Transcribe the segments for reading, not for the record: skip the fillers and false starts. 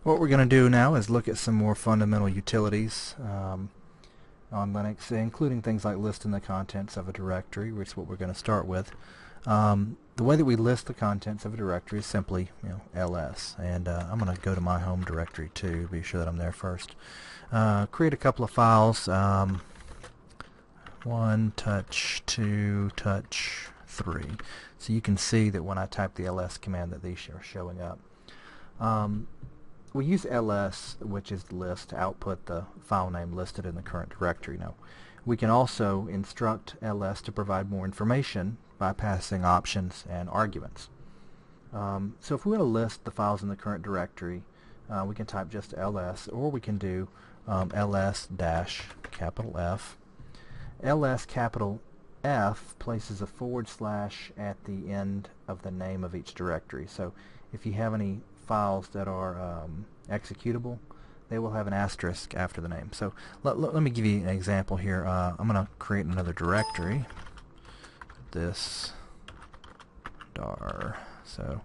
What we're going to do now is look at some more fundamental utilities on Linux, including things like listing the contents of a directory, which is what we're going to start with. The way that we list the contents of a directory is simply, ls, and I'm going to go to my home directory too to be sure that I'm there first. Create a couple of files, 1, touch, 2, touch, 3. So you can see that when I type the ls command that these are showing up. We use ls, which is the list, to output the file name listed in the current directory. Now, we can also instruct ls to provide more information by passing options and arguments. So if we want to list the files in the current directory, we can type just ls, or we can do ls dash capital F. ls capital F places a / at the end of the name of each directory. So if you have any files that are executable, they will have an asterisk after the name. So let me give you an example here. I'm going to create another directory, this dar. So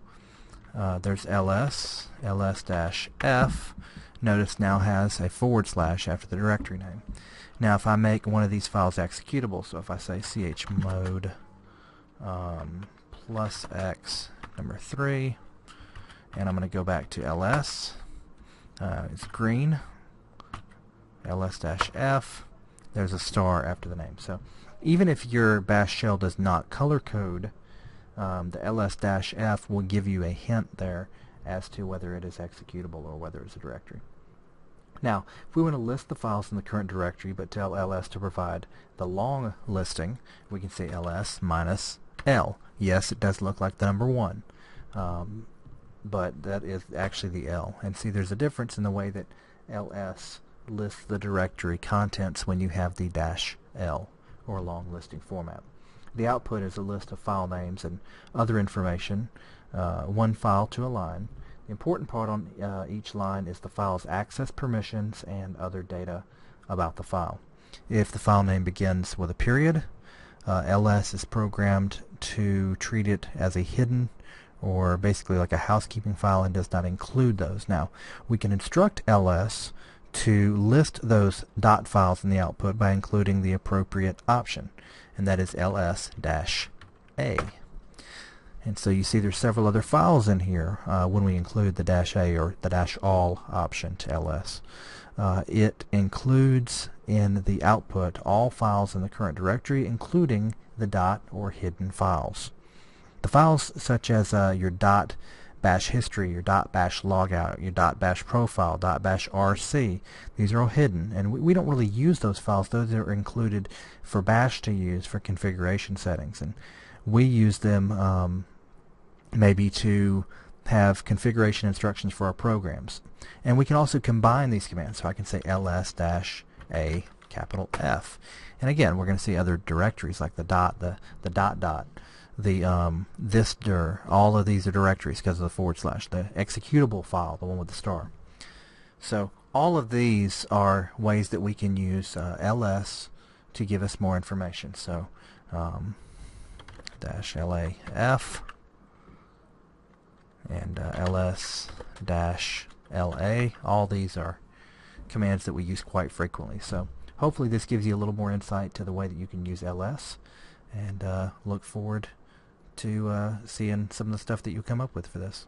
there's ls dash F. Notice now has a / after the directory name. Now if I make one of these files executable, so if I say chmod +x number 3, and I'm going to go back to ls, it's green, ls-f, there's a star after the name. So even if your bash shell does not color code, the ls-f will give you a hint there as to whether it is executable or whether it's a directory. Now, if we want to list the files in the current directory but tell ls to provide the long listing, we can say ls -l. Yes, it does look like the number 1. But that is actually the L. And see, there's a difference in the way that ls lists the directory contents when you have the -l, or long listing format. The output is a list of file names and other information, one file to a line. The important part on each line is the file's access permissions and other data about the file. If the file name begins with a period, ls is programmed to treat it as a hidden, or basically like a housekeeping file, and does not include those. Now, we can instruct ls to list those dot files in the output by including the appropriate option, and that is ls-a. And so you see there's several other files in here when we include the -a or the -all option to ls. It includes in the output all files in the current directory, including the dot or hidden files. The files such as your .bash history, your .bash logout, your .bash profile, .bash rc, these are all hidden, and we don't really use those files. Those are included for bash to use for configuration settings, and we use them maybe to have configuration instructions for our programs. And we can also combine these commands, so I can say ls-a capital F. And again, we're going to see other directories like the dot, the dot, this dir, all of these are directories because of the /, the executable file, the one with the star. So all of these are ways that we can use ls to give us more information. So -laf and ls-la, all these are commands that we use quite frequently. So hopefully this gives you a little more insight to the way that you can use ls, and look forward to seeing some of the stuff that you come up with for this.